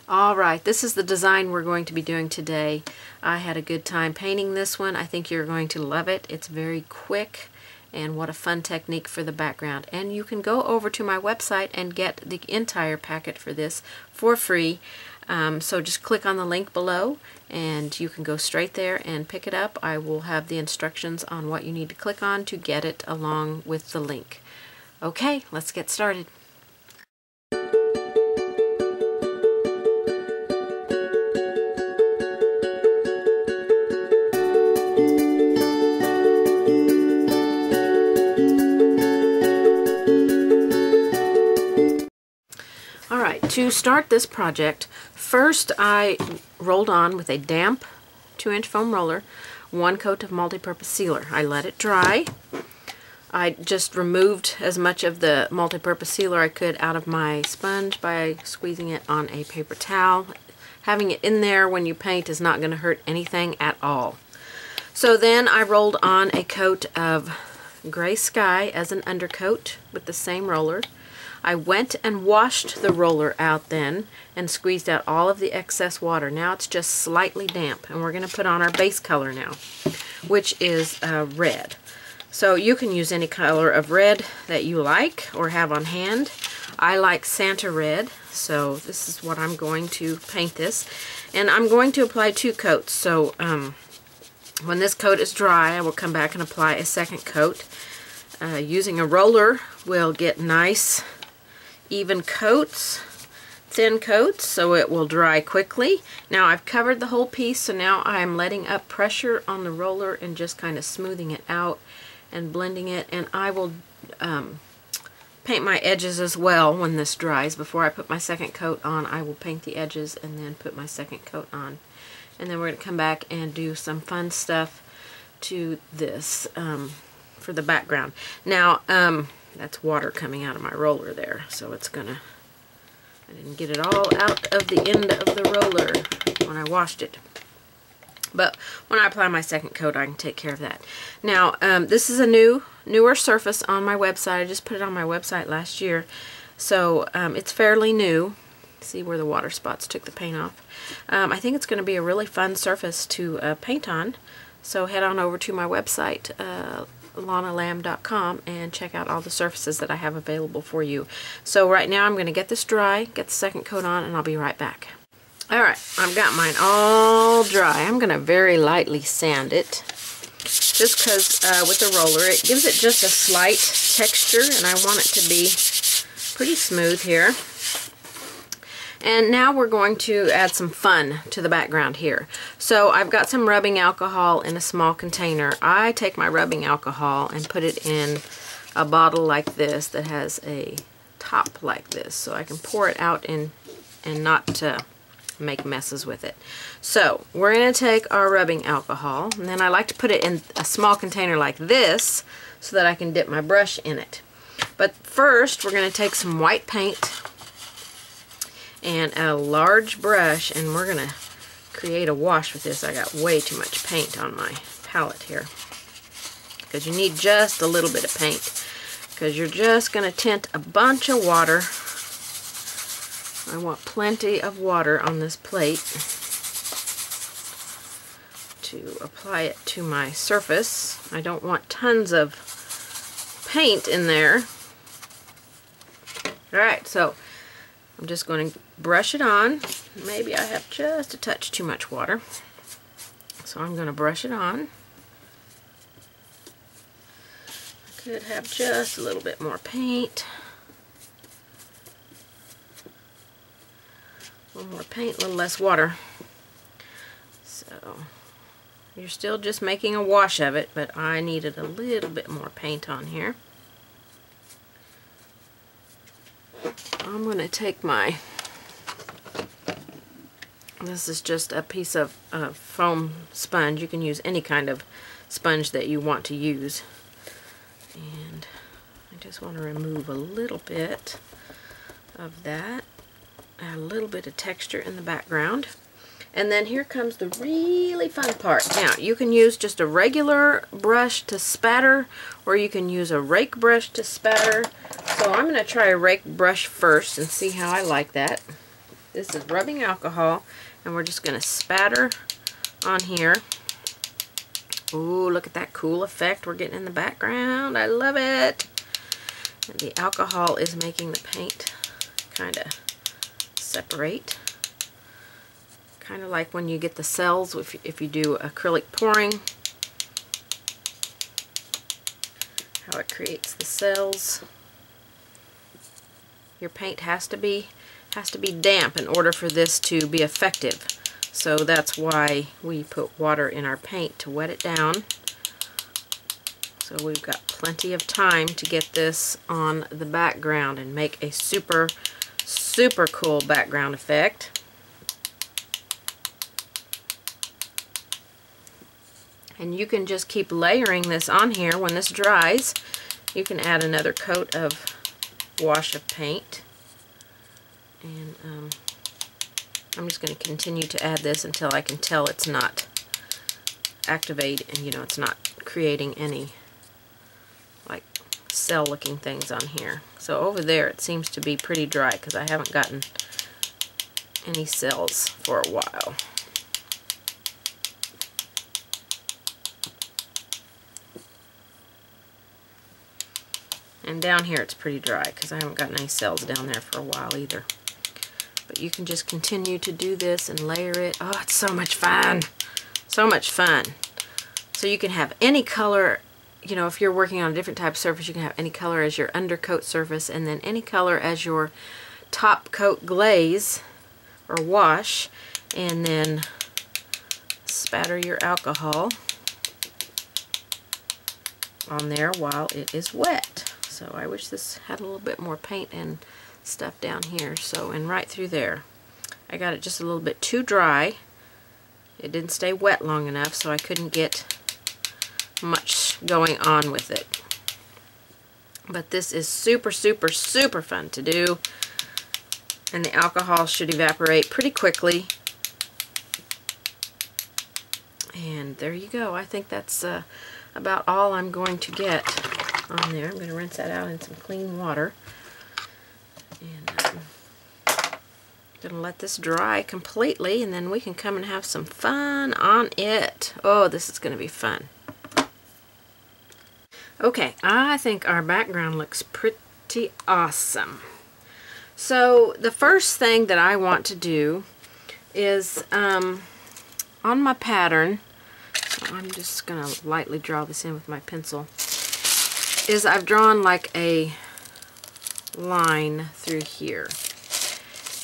Alright, this is the design we're going to be doing today. I had a good time painting this one. I think you're going to love it. It's very quick, and what a fun technique for the background. And you can go over to my website and get the entire packet for this for free. So just click on the link below and you can go straight there and pick it up. I will have the instructions on what you need to click on to get it along with the link. Okay, let's get started. Alright, to start this project, first I rolled on with a damp 2-inch foam roller, 1 coat of multi-purpose sealer. I let it dry. I just removed as much of the multi-purpose sealer I could out of my sponge by squeezing it on a paper towel. Having it in there when you paint is not going to hurt anything at all. So then I rolled on a coat of gray sky as an undercoat with the same roller. I went and washed the roller out then and squeezed out all of the excess water. Now it's just slightly damp, and we're going to put on our base color now, which is red. So you can use any color of red that you like or have on hand. I like Santa red, so this is what I'm going to paint this. And I'm going to apply 2 coats. So when this coat is dry, I will come back and apply a second coat. Using a roller will get nice even coats, thin coats, so it will dry quickly. Now I've covered the whole piece, so now I'm letting up pressure on the roller and just kind of smoothing it out and blending it. And I will paint my edges as well when this dries. Before I put my second coat on, I will paint the edges and then put my second coat on. And then we're going to come back and do some fun stuff to this for the background. Now, that's water coming out of my roller there, so it's gonna, I didn't get it all out of the end of the roller when I washed it. But when I apply my second coat, I can take care of that. Now, this is a newer surface on my website. I just put it on my website last year, so it's fairly new. See where the water spots took the paint off. I think it's going to be a really fun surface to paint on, so head on over to my website, LonnaLamb.com, and check out all the surfaces that I have available for you. So right now I'm going to get this dry, get the second coat on, and I'll be right back. Alright, I've got mine all dry. I'm going to very lightly sand it, just because with the roller it gives it just a slight texture, and I want it to be pretty smooth here. And now we're going to add some fun to the background here. So I've got some rubbing alcohol in a small container. I take my rubbing alcohol and put it in a bottle like this that has a top like this, so I can pour it out and not make messes with it. So we're going to take our rubbing alcohol, and then I like to put it in a small container like this so that I can dip my brush in it. But first we're going to take some white paint and a large brush, and we're going to create a wash with this. I got way too much paint on my palette here, because you need just a little bit of paint, because you're just going to tint a bunch of water. I want plenty of water on this plate to apply it to my surface. I don't want tons of paint in there. Alright, so I'm just going to brush it on. Maybe I have just a touch too much water, so I'm going to brush it on. I could have just a little bit more paint. A little more paint, a little less water. So you're still just making a wash of it, but I needed a little bit more paint on here. I'm going to take this is just a piece of foam sponge. You can use any kind of sponge that you want to use. And I just want to remove a little bit of that. Add a little bit of texture in the background. And then here comes the really fun part. Now, you can use just a regular brush to spatter, or you can use a rake brush to spatter. So I'm going to try a rake brush first and see how I like that. This is rubbing alcohol, and we're just going to spatter on here. Ooh, look at that cool effect we're getting in the background. I love it. And the alcohol is making the paint kind of separate. Kind of like when you get the cells if you do acrylic pouring. How it creates the cells. Your paint has to be damp in order for this to be effective. So that's why we put water in our paint to wet it down. So we've got plenty of time to get this on the background and make a super, super cool background effect. And you can just keep layering this on here. When this dries, you can add another coat of wash of paint. And I'm just going to continue to add this until I can tell it's not activated, and it's not creating any like cell looking things on here. So over there it seems to be pretty dry because I haven't gotten any cells for a while. And down here it's pretty dry because I haven't gotten any cells down there for a while either. But you can just continue to do this and layer it. Oh, it's so much fun. So much fun. So you can have any color, if you're working on a different type of surface, you can have any color as your undercoat surface, and then any color as your top coat glaze or wash, and then spatter your alcohol on there while it is wet. So I wish this had a little bit more paint and stuff down here. So, and right through there. I got it just a little bit too dry. It didn't stay wet long enough, so I couldn't get much going on with it. But this is super, super, super fun to do. And the alcohol should evaporate pretty quickly. And there you go. I think that's about all I'm going to get on there. I'm going to rinse that out in some clean water. And I'm going to let this dry completely, and then we can come and have some fun on it. Oh, this is going to be fun. Okay, I think our background looks pretty awesome. So the first thing that I want to do is on my pattern, so I'm just going to lightly draw this in with my pencil, is I've drawn like a line through here.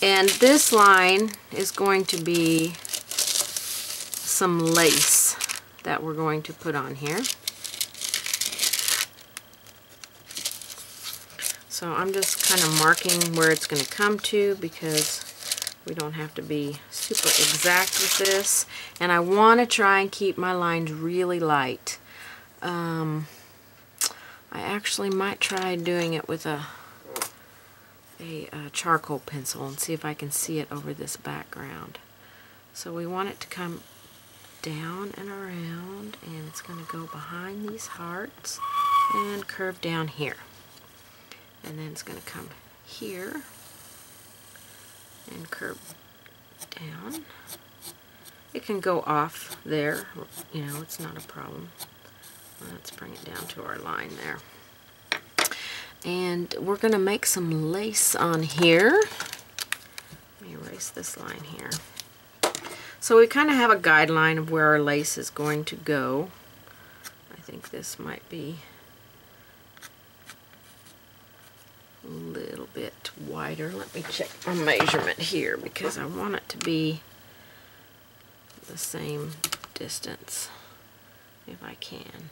And this line is going to be some lace that we're going to put on here. So I'm just kind of marking where it's going to come to because we don't have to be super exact with this. And I want to try and keep my lines really light. I actually might try doing it with a charcoal pencil and see if I can see it over this background. So we want it to come down and around, and it's going to go behind these hearts and curve down here. And then it's going to come here and curve down. It can go off there, it's not a problem. Let's bring it down to our line there. And we're going to make some lace on here. Let me erase this line here. So we kind of have a guideline of where our lace is going to go. I think this might be a little bit wider. Let me check my measurement here because I want it to be the same distance if I can.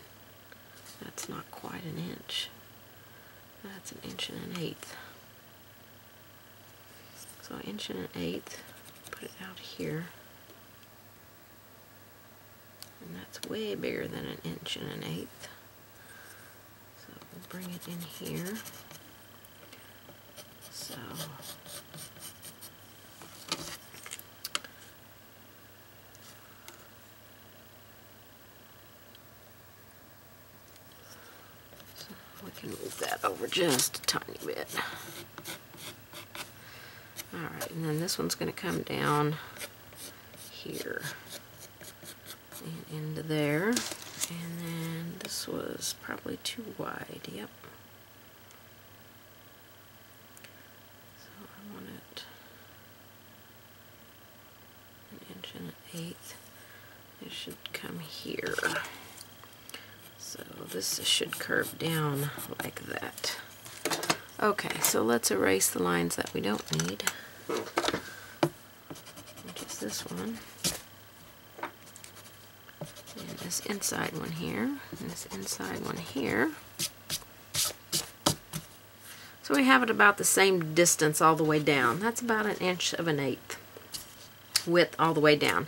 That's not quite an inch. That's 1 1/8 inches. So 1 1/8 inches, put it out here. And that's way bigger than 1 1/8 inches. So we'll bring it in here. So we can move that over just a tiny bit. Alright, and then this one's going to come down here and into there. And then this was probably too wide, yep. So I want it 1 1/8. It should come here. So this should curve down like that. Okay, so let's erase the lines that we don't need. Which is this one. And this inside one here. And this inside one here. So we have it about the same distance all the way down. That's about 1 1/8 width all the way down.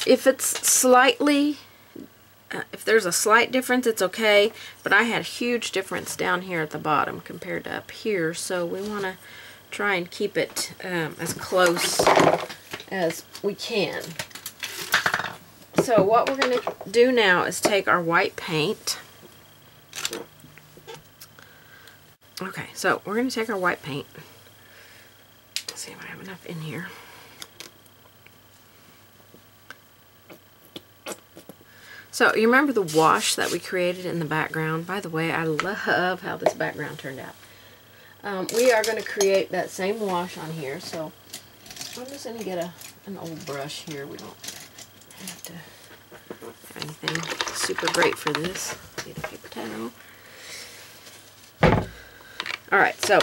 If it's slightly, if there's a slight difference, it's okay, but I had a huge difference down here at the bottom compared to up here, so we want to try and keep it as close as we can. So what we're going to do now is take our white paint. Okay, so we're going to take our white paint. Let's see if I have enough in here. So you remember the wash that we created in the background? By the way, I love how this background turned out. We are going to create that same wash on here. So I'm just going to get an old brush here. We don't have to have anything super great for this. Get a paper towel. Alright, so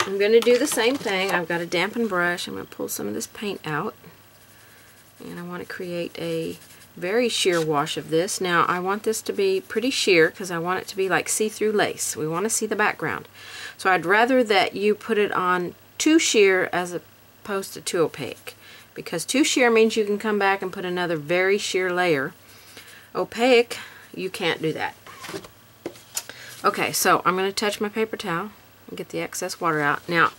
I'm going to do the same thing. I've got a dampened brush. I'm going to pull some of this paint out. And I want to create a very sheer wash of this. Now I want this to be pretty sheer because I want it to be like see-through lace. We want to see the background. So I'd rather that you put it on too sheer as opposed to too opaque, because too sheer means you can come back and put another very sheer layer. Opaque, you can't do that. Okay, so I'm going to touch my paper towel and get the excess water out. Now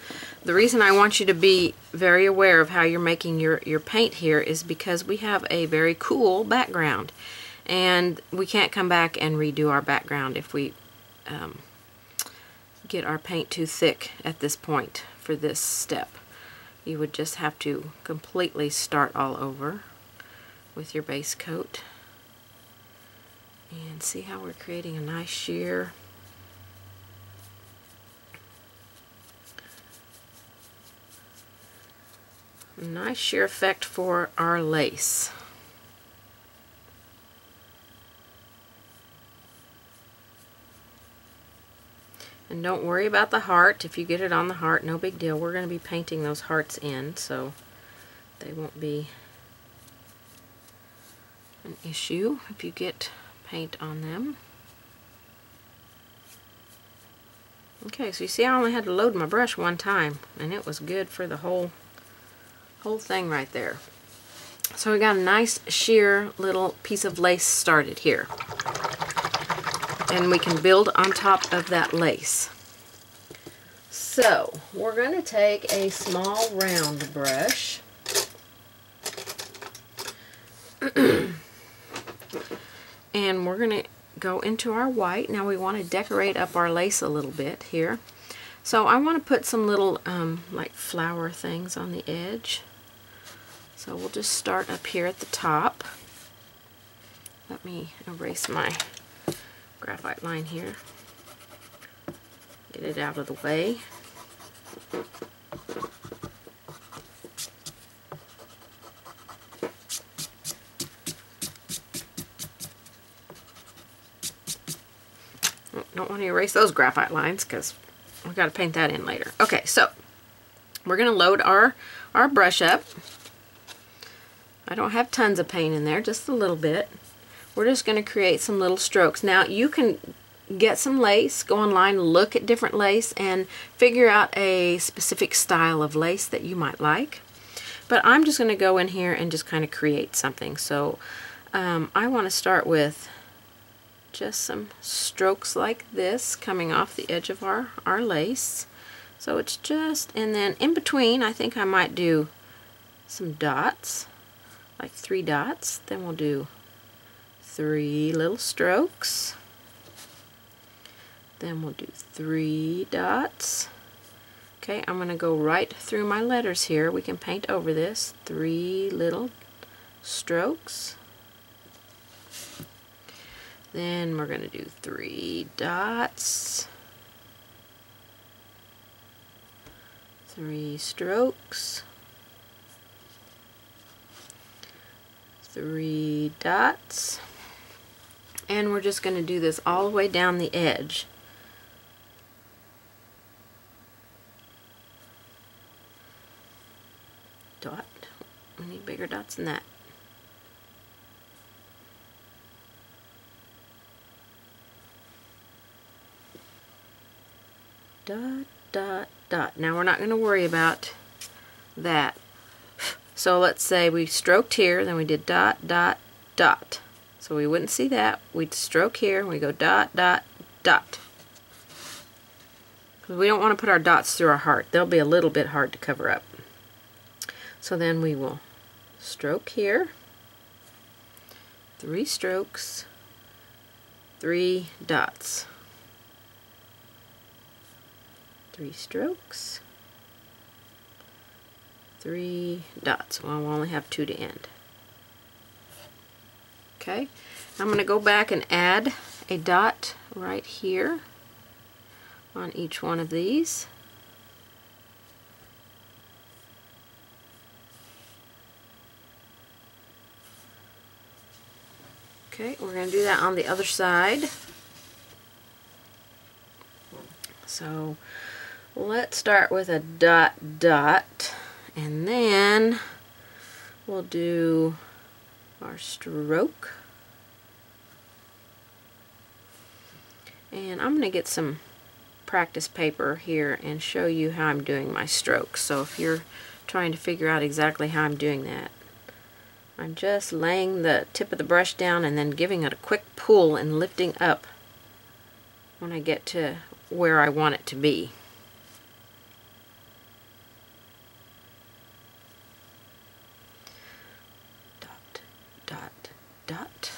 the reason I want you to be very aware of how you're making your paint here is because we have a very cool background, and we can't come back and redo our background if we get our paint too thick at this point for this step. You would just have to completely start all over with your base coat. And see how we're creating a nice sheer. Nice sheer effect for our lace. And don't worry about the heart. If you get it on the heart, no big deal. We're going to be painting those hearts in, so they won't be an issue if you get paint on them. Okay, so you see I only had to load my brush one time, and it was good for the whole thing right there. So we got a nice sheer little piece of lace started here. And we can build on top of that lace. So we're going to take a small round brush and we're going to go into our white. Now we want to decorate up our lace a little bit here. So I want to put some little like flower things on the edge. So we'll just start up here at the top. Let me erase my graphite line here. Get it out of the way. Don't want to erase those graphite lines because we've got to paint that in later. Okay, so we're going to load our brush up. I don't have tons of paint in there, just a little bit. We're just going to create some little strokes. Now you can get some lace, go online, look at different lace, and figure out a specific style of lace that you might like. But I'm just going to go in here and just kind of create something. So I want to start with just some strokes like this coming off the edge of our lace. So it's just, and then in between I think I might do some dots, like 3 dots. Then we'll do 3 little strokes. Then we'll do 3 dots. Okay, I'm going to go right through my letters here. We can paint over this. 3 little strokes. Then we're going to do 3 dots. 3 strokes. 3 dots. And we're just going to do this all the way down the edge. Dot. We need bigger dots than that. Dot, dot, dot. Now we're not going to worry about that. So let's say we stroked here, then we did dot, dot, dot. So we wouldn't see that. We'd stroke here, and we go dot, dot, dot. Because we don't want to put our dots through our heart. They'll be a little bit hard to cover up. So then we will stroke here, 3 strokes, 3 dots. 3 strokes, 3 dots. Well, we'll only have 2 to end. Okay, I'm going to go back and add a dot right here on each one of these. Okay, we're going to do that on the other side. So let's start with a dot dot, and then we'll do our stroke. And I'm going to get some practice paper here and show you how I'm doing my strokes. So if you're trying to figure out exactly how I'm doing that, I'm just laying the tip of the brush down and then giving it a quick pull and lifting up when I get to where I want it to be. Dot, dot, dot.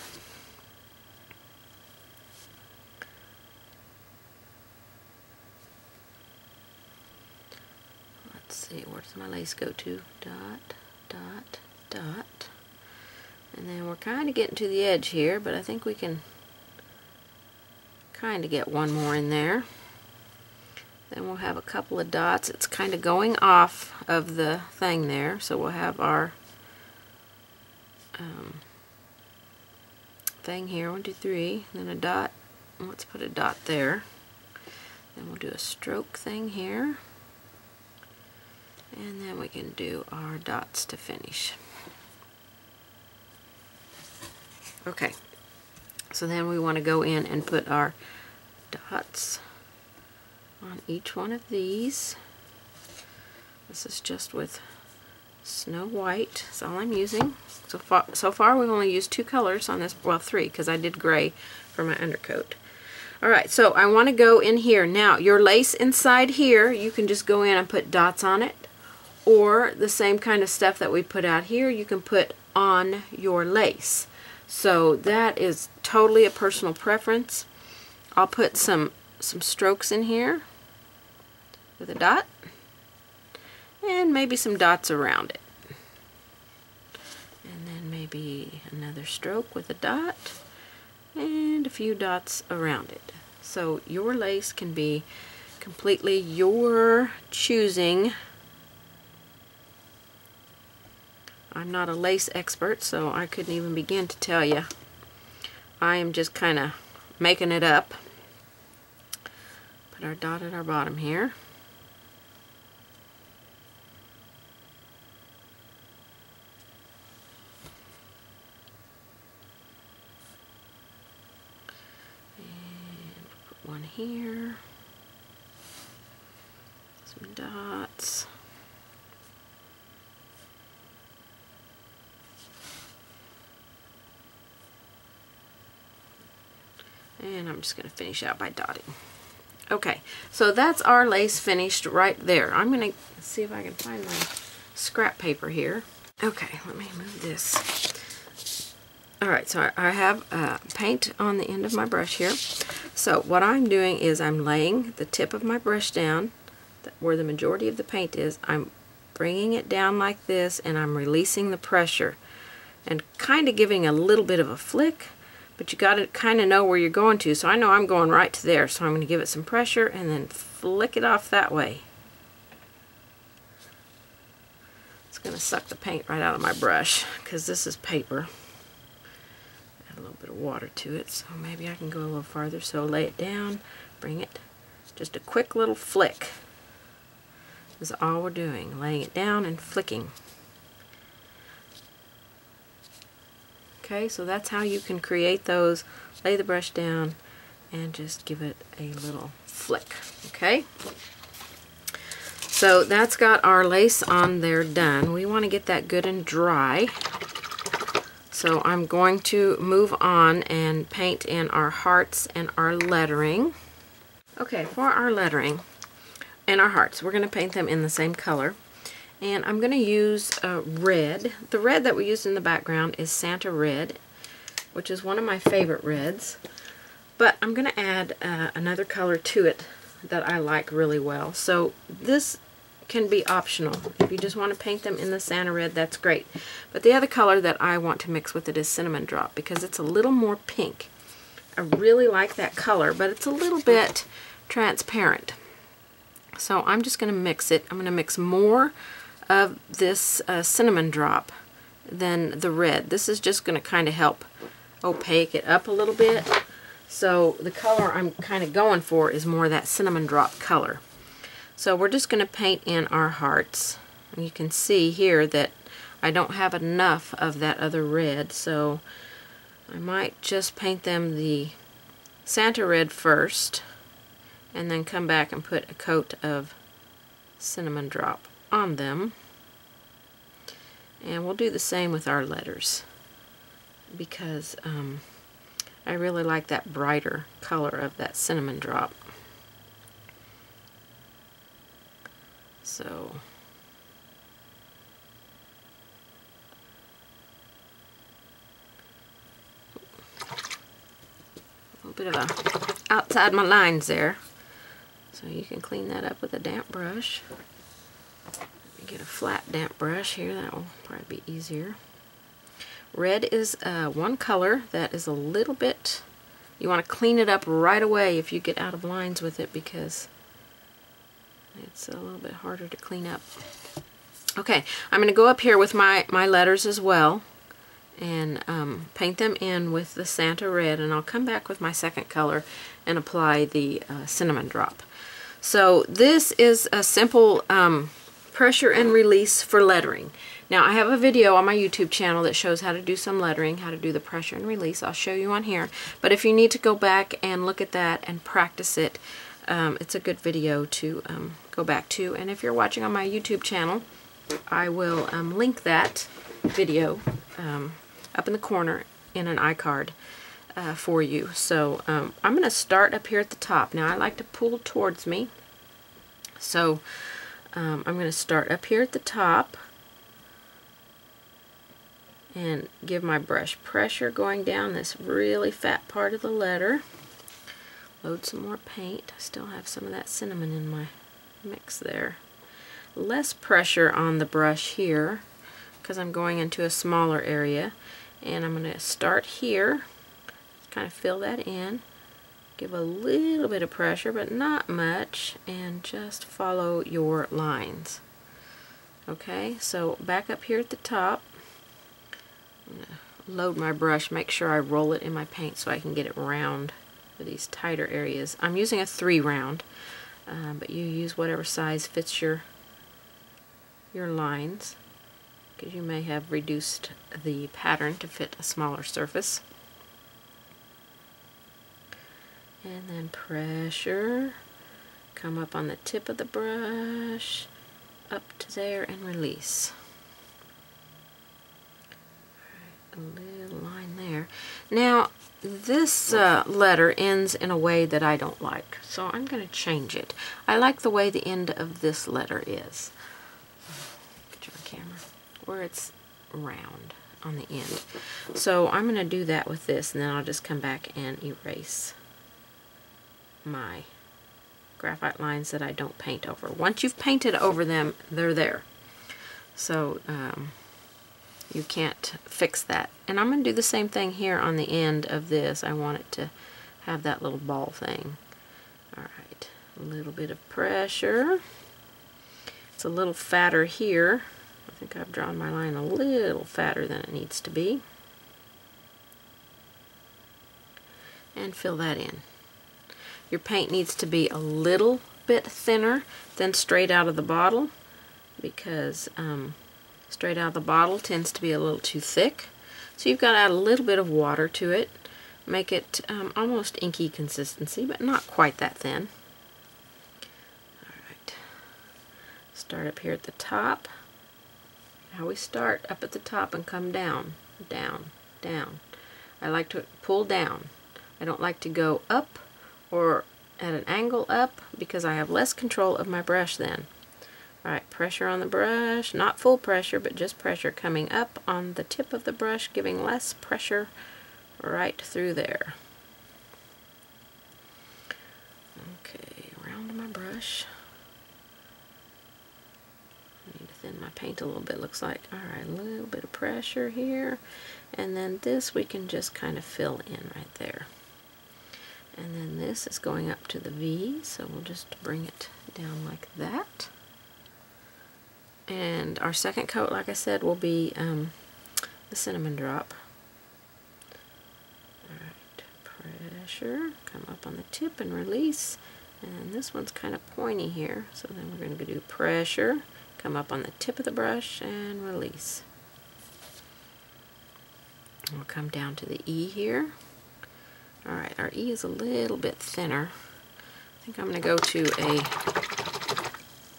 Let's see, where does my lace go to? Dot, dot, dot. And then we're kind of getting to the edge here, but I think we can kind of get one more in there. Then we'll have a couple of dots. It's kind of going off of the thing there, so we'll have our thing here, 1, 2, 3, then a dot. Let's put a dot there. Then we'll do a stroke thing here, and then we can do our dots to finish. Okay, so then we want to go in and put our dots on each one of these. This is just with Snow White. That's all I'm using. So far we've only used 2 colors on this, well 3, because I did gray for my undercoat. Alright, so I want to go in here. Now, your lace inside here, you can just go in and put dots on it, or the same kind of stuff that we put out here, you can put on your lace. So that is totally a personal preference. I'll put some strokes in here with a dot, and maybe some dots around it. And then maybe another stroke with a dot, and a few dots around it. So your lace can be completely your choosing. I'm not a lace expert, so I couldn't even begin to tell you. I am just kind of making it up. Put our dot at our bottom here. And put one here. Some dots. And I'm just going to finish out by dotting. Okay, so that's our lace finished right there. I'm going to see if I can find my scrap paper here. Okay, let me move this. Alright, so I have paint on the end of my brush here. So what I'm doing is I'm laying the tip of my brush down, where the majority of the paint is, I'm bringing it down like this, and I'm releasing the pressure and kind of giving a little bit of a flick, but you got to kind of know where you're going to. So I know I'm going right to there, so I'm going to give it some pressure and then flick it off that way. It's going to suck the paint right out of my brush because this is paper. Add a little bit of water to it, so maybe I can go a little farther. So lay it down, bring it, just a quick little flick is all we're doing, laying it down and flicking. Okay, so that's how you can create those. Lay the brush down and just give it a little flick. Okay, so that's got our lace on there done. We want to get that good and dry. So I'm going to move on and paint in our hearts and our lettering. Okay, for our lettering and our hearts, we're going to paint them in the same color. And I'm going to use red. The red that we used in the background is Santa Red, which is one of my favorite reds. But I'm going to add another color to it that I like really well. So this can be optional. If you just want to paint them in the Santa Red, that's great. But the other color that I want to mix with it is Cinnamon Drop, because it's a little more pink. I really like that color, but it's a little bit transparent. So I'm just going to mix it. I'm going to mix more of this Cinnamon Drop than the red. This is just going to kind of help opaque it up a little bit. So the color I'm kind of going for is more that Cinnamon Drop color. So we're just going to paint in our hearts. And you can see here that I don't have enough of that other red, so I might just paint them the Santa Red first and then come back and put a coat of Cinnamon Drop on them. And we'll do the same with our letters, because I really like that brighter color of that Cinnamon Drop. So a little bit of a outside my lines there. So you can clean that up with a damp brush. Get a flat damp brush here, that will probably be easier. Red is one color that is a little bit, you want to clean it up right away if you get out of lines with it, because it's a little bit harder to clean up. Okay, I'm going to go up here with my letters as well and paint them in with the Santa Red, and I'll come back with my second color and apply the Cinnamon Drop. So this is a simple pressure and release for lettering. Now I have a video on my YouTube channel that shows how to do some lettering, how to do the pressure and release. I'll show you on here. But if you need to go back and look at that and practice it, it's a good video to go back to. And if you're watching on my YouTube channel, I will link that video up in the corner in an iCard for you. So I'm going to start up here at the top. Now I like to pull towards me. So I'm going to start up here at the top and give my brush pressure going down this really fat part of the letter. Load some more paint. I still have some of that cinnamon in my mix there. Less pressure on the brush here because I'm going into a smaller area. And I'm going to start here, kind of fill that in. Give a little bit of pressure, but not much, and just follow your lines. Okay, so back up here at the top, I'm going to load my brush, make sure I roll it in my paint so I can get it round for these tighter areas. I'm using a 3 round, but you use whatever size fits your lines, because you may have reduced the pattern to fit a smaller surface. And then pressure, come up on the tip of the brush, up to there, and release. All right, a little line there. Now, this letter ends in a way that I don't like, so I'm going to change it. I like the way the end of this letter is. Get you on camera. Where it's round on the end. So I'm going to do that with this, and then I'll just come back and erase my graphite lines that I don't paint over. Once you've painted over them, they're there. So you can't fix that. And I'm going to do the same thing here on the end of this. I want it to have that little ball thing. Alright, a little bit of pressure. It's a little fatter here. I think I've drawn my line a little fatter than it needs to be. And fill that in. Your paint needs to be a little bit thinner than straight out of the bottle, because straight out of the bottle tends to be a little too thick. So you've got to add a little bit of water to it. Make it almost inky consistency, but not quite that thin. Alright. Start up here at the top. How we start up at the top and come down, down, down. I like to pull down. I don't like to go up or at an angle up, because I have less control of my brush then. Alright, pressure on the brush, not full pressure, but just pressure coming up on the tip of the brush, giving less pressure right through there. Okay, around my brush. I need to thin my paint a little bit, looks like. Alright, a little bit of pressure here, and then this we can just kind of fill in right there. And then this is going up to the V, so we'll just bring it down like that. And our second coat, like I said, will be the cinnamon drop. Alright, pressure, come up on the tip and release. And this one's kind of pointy here, so then we're going to do pressure, come up on the tip of the brush and release. We'll come down to the E here. Alright, our E is a little bit thinner. I think I'm going to go to a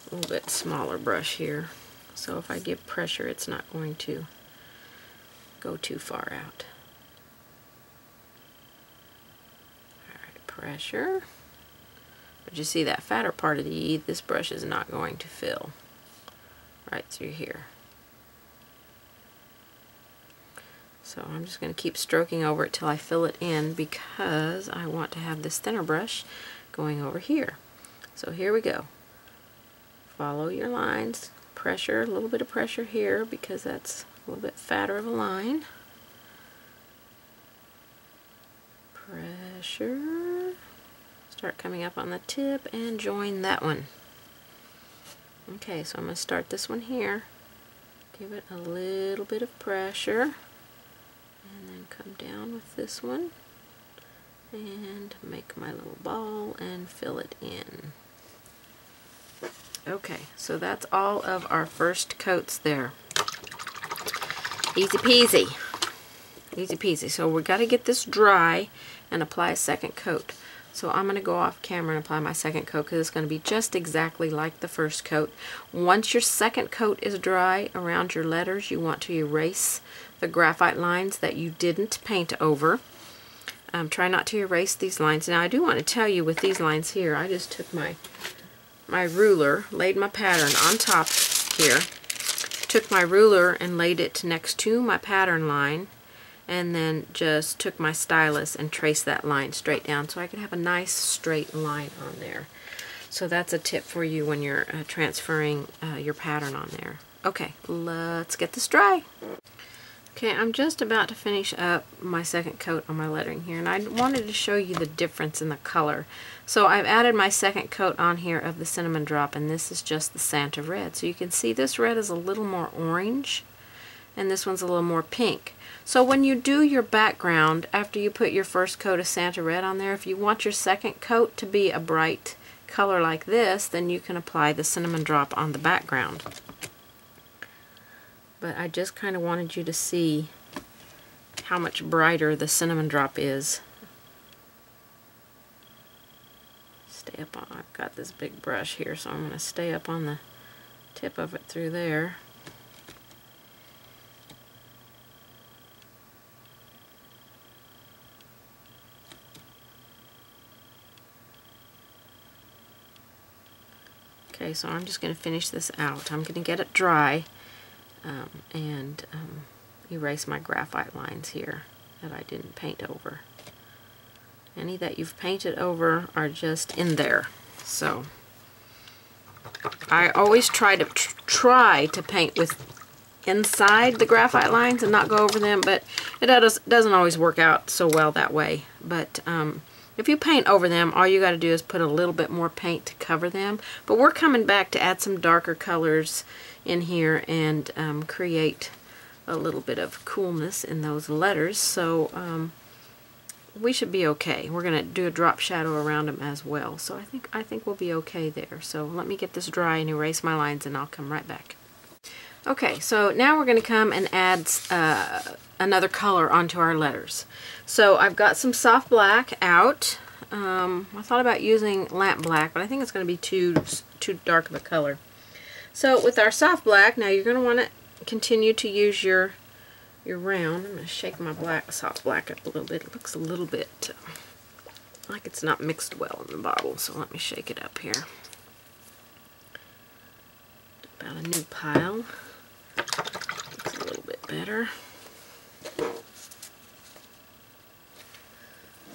little bit smaller brush here. So if I give pressure, it's not going to go too far out. Alright, pressure. But you see that fatter part of the E, this brush is not going to fill right through here. So I'm just going to keep stroking over it till I fill it in, because I want to have this thinner brush going over here. So here we go. Follow your lines. Pressure, a little bit of pressure here, because that's a little bit fatter of a line. Pressure. Start coming up on the tip and join that one. Okay, so I'm going to start this one here. Give it a little bit of pressure. And then come down with this one and make my little ball and fill it in. Okay, so that's all of our first coats there. Easy peasy. Easy peasy. So we got to get this dry and apply a second coat. So I'm going to go off camera and apply my second coat, because it's going to be just exactly like the first coat. Once your second coat is dry around your letters, you want to erase the graphite lines that you didn't paint over. Try not to erase these lines. Now I do want to tell you, with these lines here, I just took my ruler, laid my pattern on top here, took my ruler and laid it next to my pattern line, and then just took my stylus and traced that line straight down so I could have a nice straight line on there. So that's a tip for you when you're transferring your pattern on there. Okay, let's get this dry. Okay, I'm just about to finish up my second coat on my lettering here, and I wanted to show you the difference in the color. So I've added my second coat on here of the cinnamon drop, and this is just the Santa red. So you can see this red is a little more orange, and this one's a little more pink. So when you do your background, after you put your first coat of Santa red on there, if you want your second coat to be a bright color like this, then you can apply the cinnamon drop on the background. But I just kind of wanted you to see how much brighter the cinnamon drop is. Stay up on, I've got this big brush here, so I'm going to stay up on the tip of it through there. Okay, so I'm just going to finish this out. I'm going to get it dry and erase my graphite lines here that I didn't paint over. Any that you've painted over are just in there. So I always try to paint with inside the graphite lines and not go over them, but it doesn't always work out so well that way. But if you paint over them, all you got to do is put a little bit more paint to cover them. But we're coming back to add some darker colors in here and create a little bit of coolness in those letters. So we should be okay. We're going to do a drop shadow around them as well. So I think we'll be okay there. So let me get this dry and erase my lines, and I'll come right back. Okay, so now we're going to come and add another color onto our letters. So I've got some soft black out. I thought about using lamp black, but I think it's going to be too dark of a color. So with our soft black, now you're going to want to continue to use your round. I'm going to shake my soft black up a little bit. It looks a little bit like it's not mixed well in the bottle, so let me shake it up here. About a new pile. Looks a little bit better.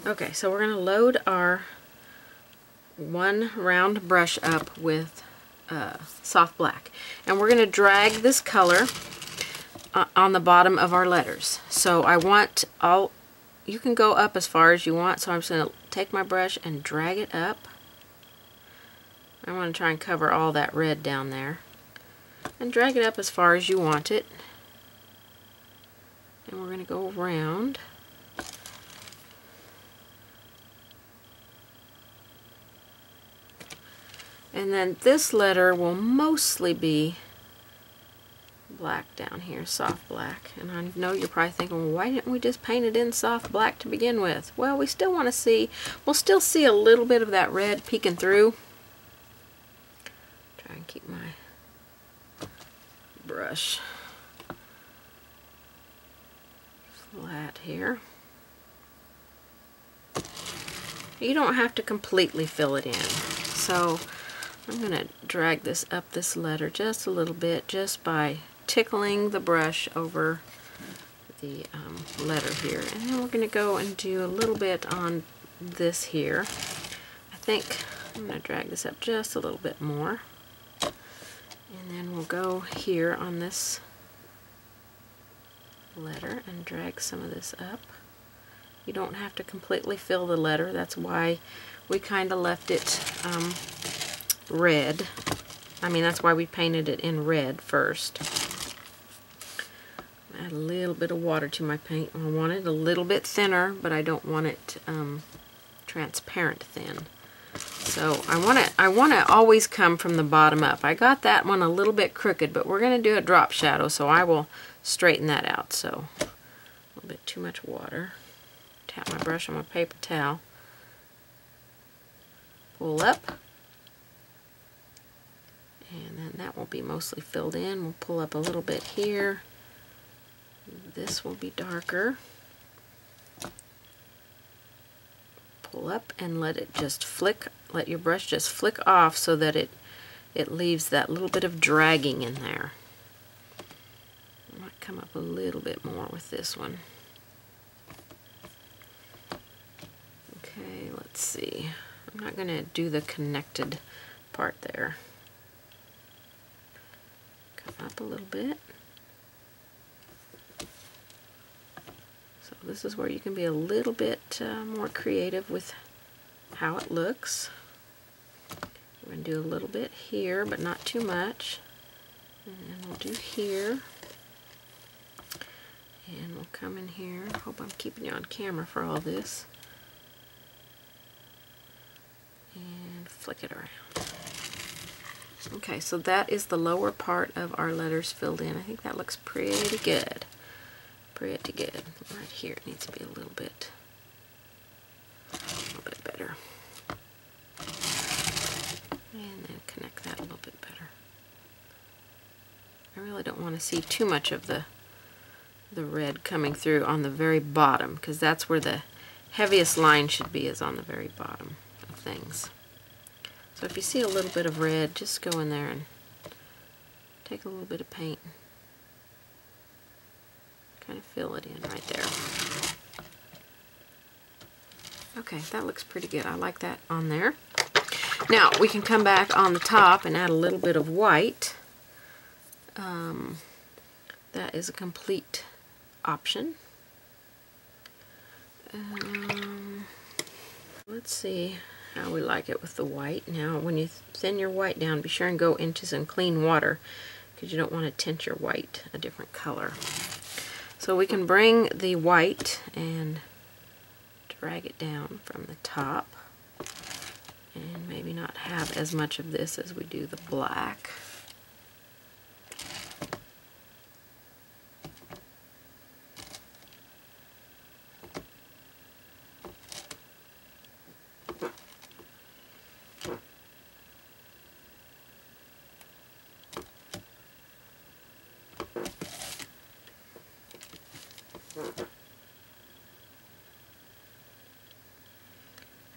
Okay, so we're going to load our one round brush up with soft black, and we're going to drag this color on the bottom of our letters. So you can go up as far as you want, so I'm just going to take my brush and drag it up. I want to try and cover all that red down there. And drag it up as far as you want it. And we're going to go around. And then this letter will mostly be black down here, soft black. And I know you're probably thinking, well, why didn't we just paint it in soft black to begin with? Well, we still want to see, we'll still see a little bit of that red peeking through. Try and keep my brush flat here. You don't have to completely fill it in. So I'm going to drag this up this letter just a little bit, just by tickling the brush over the letter here. And then we're going to go and do a little bit on this here. I think I'm going to drag this up just a little bit more. And then we'll go here on this letter and drag some of this up. You don't have to completely fill the letter. That's why we kind of left it red. I mean, that's why we painted it in red first. Add a little bit of water to my paint. I want it a little bit thinner, but I don't want it transparent thin. So I want to always come from the bottom up. I got that one a little bit crooked, but we're going to do a drop shadow, so I will straighten that out. So a little bit too much water. Tap my brush on my paper towel. Pull up. And then that will be mostly filled in. We'll pull up a little bit here. This will be darker. Pull up and let it just flick, let your brush just flick off so that it leaves that little bit of dragging in there. I might come up a little bit more with this one. Okay, let's see. I'm not going to do the connected part there. Come up a little bit. So this is where you can be a little bit more creative with how it looks. We're going to do a little bit here, but not too much. And then we'll do here. And we'll come in here. I hope I'm keeping you on camera for all this. And flick it around. Okay, so that is the lower part of our letters filled in. I think that looks pretty good. Pretty good. Right here it needs to be a little bit better. And then connect that a little bit better. I really don't want to see too much of the red coming through on the very bottom, because that's where the heaviest line should be, is on the very bottom of things. So if you see a little bit of red, just go in there and take a little bit of paint. Kind of fill it in right there. Okay, that looks pretty good. I like that on there. Now we can come back on the top and add a little bit of white. That is a complete option. Let's see how we like it with the white. Now when you thin your white down, be sure and go into some clean water because you don't want to tint your white a different color. So we can bring the white and drag it down from the top and maybe not have as much of this as we do the black.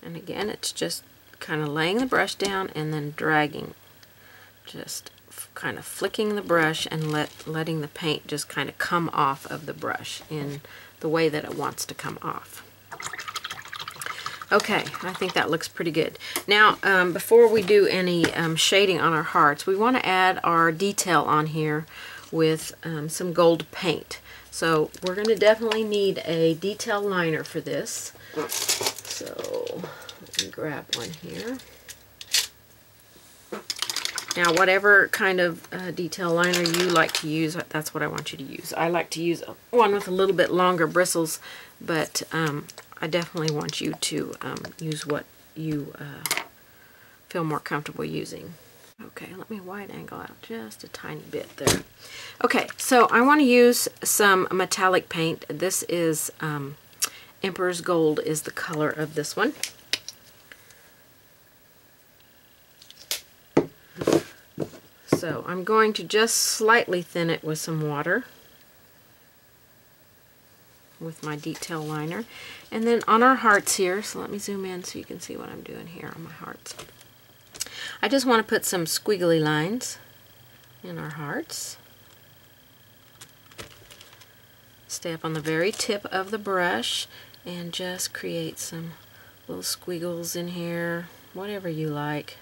And again, it's just kind of laying the brush down and then dragging, just kind of flicking the brush and letting the paint just kind of come off of the brush in the way that it wants to come off. Okay, I think that looks pretty good. Now, before we do any shading on our hearts, we want to add our detail on here with some gold paint. So we're going to definitely need a detail liner for this. So let me grab one here. Now whatever kind of detail liner you like to use, that's what I want you to use. I like to use one with a little bit longer bristles, but I definitely want you to use what you feel more comfortable using. Okay, let me wide angle out just a tiny bit there. Okay, so I want to use some metallic paint. This is Emperor's Gold is the color of this one. So I'm going to just slightly thin it with some water with my detail liner. And then on our hearts here, so let me zoom in so you can see what I'm doing here on my hearts. I just want to put some squiggly lines in our hearts. Stay up on the very tip of the brush and just create some little squiggles in here, whatever you like.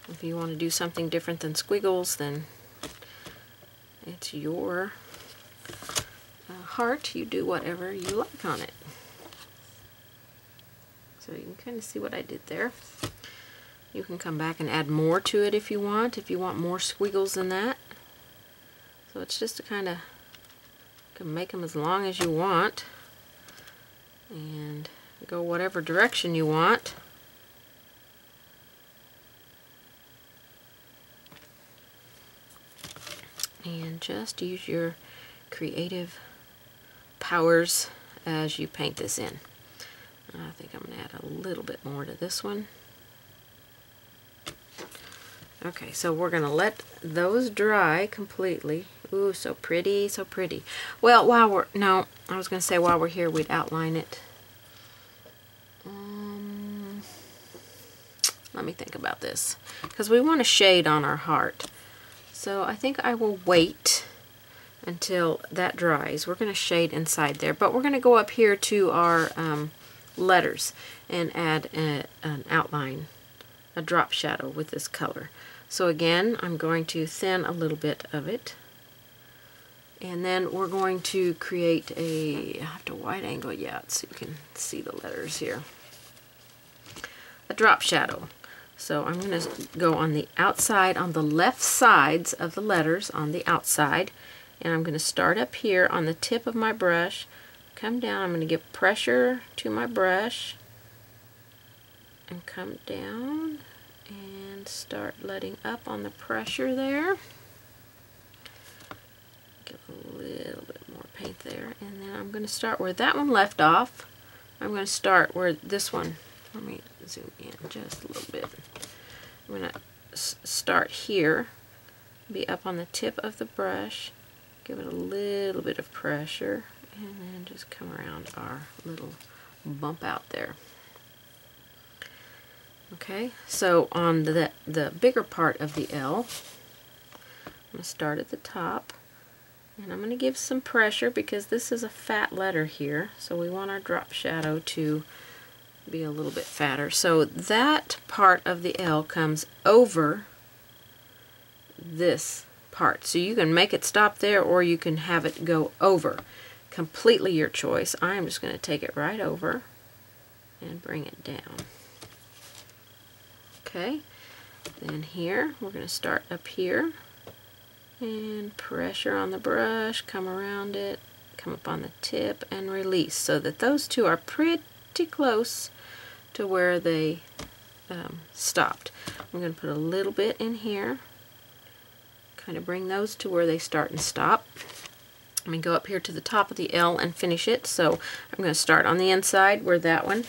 If you want to do something different than squiggles, then it's your heart. You do whatever you like on it. So you can kind of see what I did there. You can come back and add more to it if you want more squiggles than that. So it's just to kind of, you can make them as long as you want and go whatever direction you want. And just use your creative powers as you paint this in. I think I'm going to add a little bit more to this one. Okay, so we're going to let those dry completely. Ooh, so pretty, so pretty. Well, while we're, no, I was going to say while we're here we'd outline it. Let me think about this, because we want a shade on our heart. So I think I will wait until that dries. We're going to shade inside there, but we're going to go up here to our letters and add an outline, a drop shadow with this color. So again, I'm going to thin a little bit of it, and then we're going to create I have to wide angle it out so you can see the letters here. A drop shadow. So I'm going to go on the outside, on the left sides of the letters on the outside, and I'm going to start up here on the tip of my brush, come down, I'm going to give pressure to my brush, and come down and start letting up on the pressure there. Give a little bit more paint there, and then I'm going to start where that one left off. I'm going to start where this one, let me zoom in just a little bit. I'm going to start here, be up on the tip of the brush, give it a little bit of pressure, and then just come around our little bump out there. Okay, so on the bigger part of the L, I'm going to start at the top, and I'm going to give some pressure because this is a fat letter here, so we want our drop shadow to be a little bit fatter. So that part of the L comes over this part. So you can make it stop there, or you can have it go over. Completely your choice. I'm just going to take it right over and bring it down. Okay, then here we're going to start up here and pressure on the brush, come around it, come up on the tip and release, so that those two are pretty close to where they stopped. I'm going to put a little bit in here, kind of bring those to where they start and stop. Let me go up here to the top of the L and finish it. So I'm going to start on the inside where that one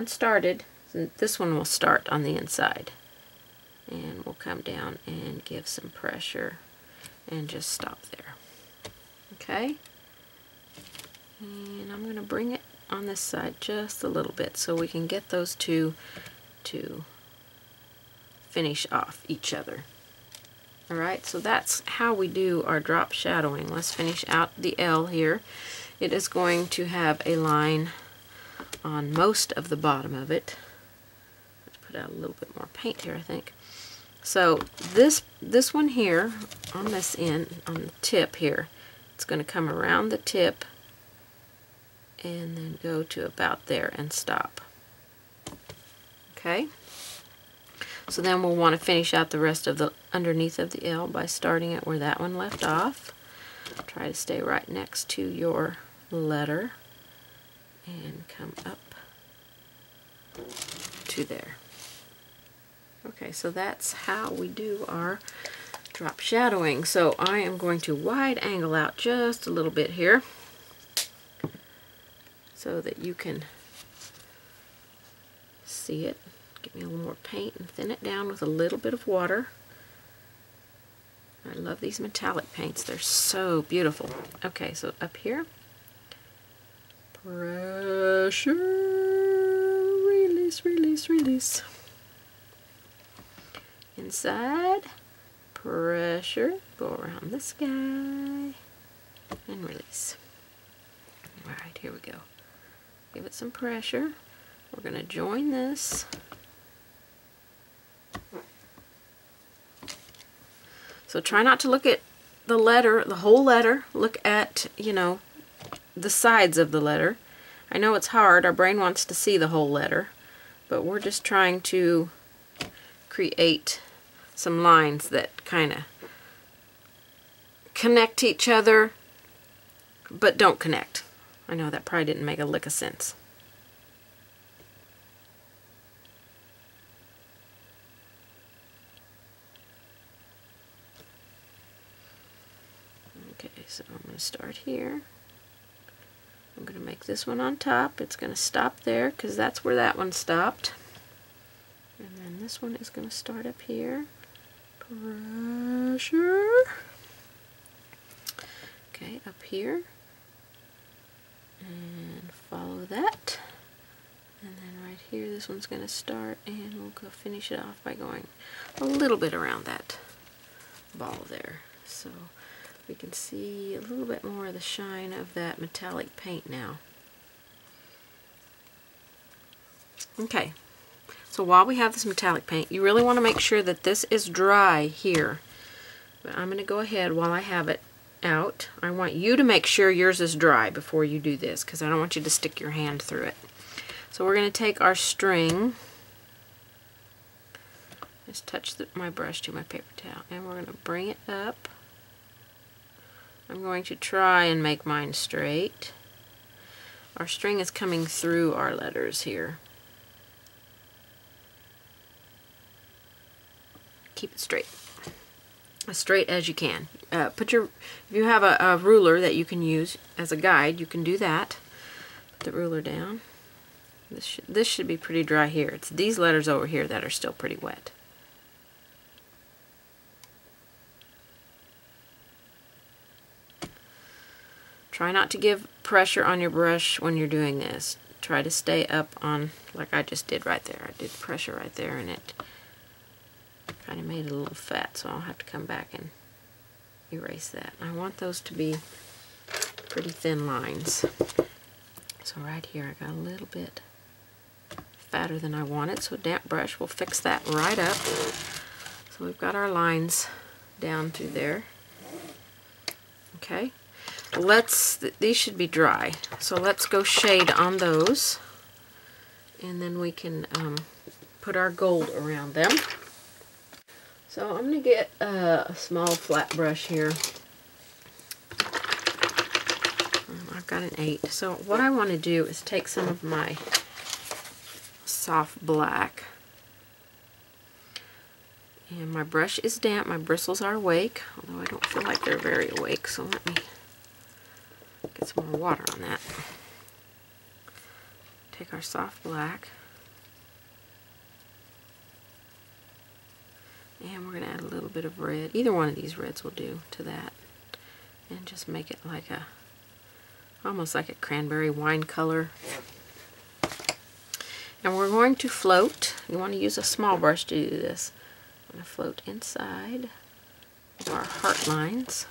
started. So this one will start on the inside, and we'll come down and give some pressure and just stop there. Okay, and I'm going to bring it on this side just a little bit so we can get those two to finish off each other. Alright, so that's how we do our drop shadowing. Let's finish out the L here. It is going to have a line on most of the bottom of it. Let's put out a little bit more paint here, I think. So this one here, on this end, on the tip here, it's going to come around the tip and then go to about there and stop. Okay? So then we'll want to finish out the rest of the underneath of the L by starting it where that one left off. Try to stay right next to your letter and come up to there. Okay, so that's how we do our drop shadowing. So I am going to wide angle out just a little bit here so that you can see it. Get me a little more paint and thin it down with a little bit of water. I love these metallic paints. They're so beautiful. Okay, so up here, pressure, release, release, release. Inside, pressure, go around this guy, and release. Alright, here we go. Give it some pressure. We're going to join this. So try not to look at the letter, the whole letter. Look at, you know, the sides of the letter. I know it's hard. Our brain wants to see the whole letter, but we're just trying to create some lines that kind of connect to each other, but don't connect. I know that probably didn't make a lick of sense. Okay, so I'm going to start here. I'm going to make this one on top. It's going to stop there because that's where that one stopped. And then this one is going to start up here. Pressure. Okay, up here. And follow that. And then right here, this one's going to start, and we'll go finish it off by going a little bit around that ball there. So we can see a little bit more of the shine of that metallic paint now. Okay, so while we have this metallic paint, you really want to make sure that this is dry here. But I'm going to go ahead while I have it out. I want you to make sure yours is dry before you do this, because I don't want you to stick your hand through it. So we're going to take our string, just touch my brush to my paper towel, and we're going to bring it up. I'm going to try and make mine straight. Our string is coming through our letters here. Keep it straight. As straight as you can. If you have a ruler that you can use as a guide, you can do that. Put the ruler down. This should be pretty dry here. It's these letters over here that are still pretty wet. Try not to give pressure on your brush when you're doing this. Try to stay up on, like I just did right there. I did pressure right there, and it kind of made it a little fat, so I'll have to come back and erase that. I want those to be pretty thin lines. So right here I got a little bit fatter than I want it, so a damp brush will fix that right up. So we've got our lines down through there. Okay, these should be dry, so let's go shade on those, and then we can put our gold around them. So I'm going to get a small flat brush here. I've got an 8. So what I want to do is take some of my soft black, and my brush is damp, my bristles are awake, although I don't feel like they're very awake, so let me get some more water on that. Take our soft black, and we're going to add a little bit of red. Either one of these reds will do to that, and just make it like almost like a cranberry wine color. And we're going to float. You want to use a small brush to do this. I'm going to float inside of our heart lines.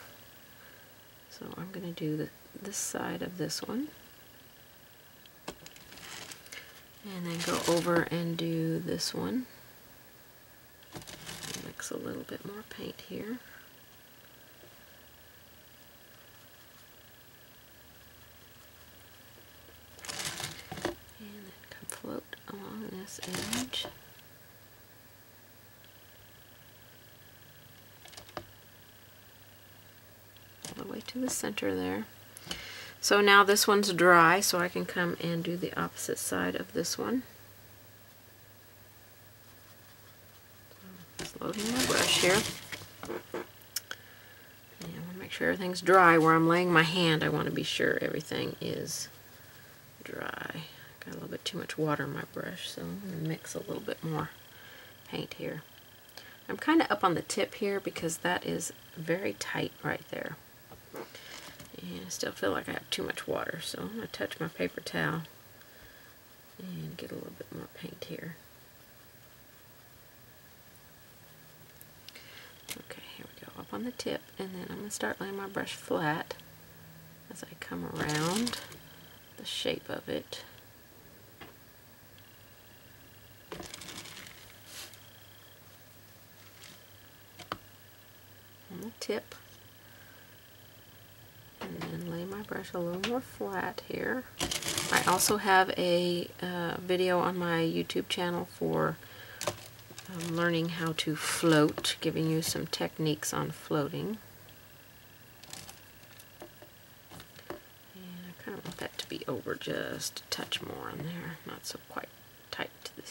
So I'm going to do this side of this one. And then go over and do this one. Mix a little bit more paint here. And then come float along this edge. All the way to the center there. So now this one's dry, so I can come and do the opposite side of this one. Just loading my brush here. And I want to make sure everything's dry. Where I'm laying my hand, I want to be sure everything is dry. Got a little bit too much water in my brush, so I'm going to mix a little bit more paint here. I'm kind of up on the tip here because that is very tight right there. And I still feel like I have too much water, so I'm going to touch my paper towel and get a little bit more paint here. Okay, here we go, up on the tip, and then I'm going to start laying my brush flat as I come around the shape of it. On the tip. And then lay my brush a little more flat here. I also have a video on my YouTube channel for learning how to float, giving you some techniques on floating. And I kind of want that to be over just a touch more on there, not so quite tight to the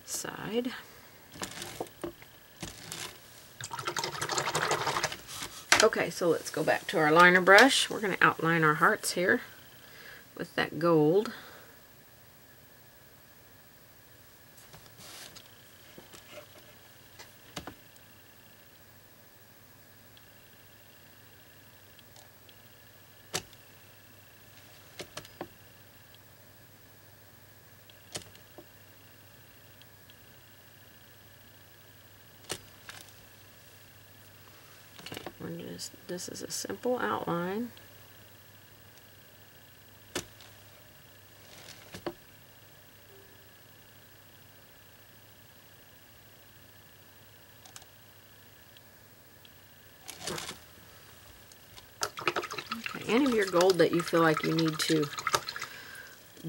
side. Okay, so let's go back to our liner brush. We're going to outline our hearts here with that gold. This is a simple outline. Okay, any of your gold that you feel like you need to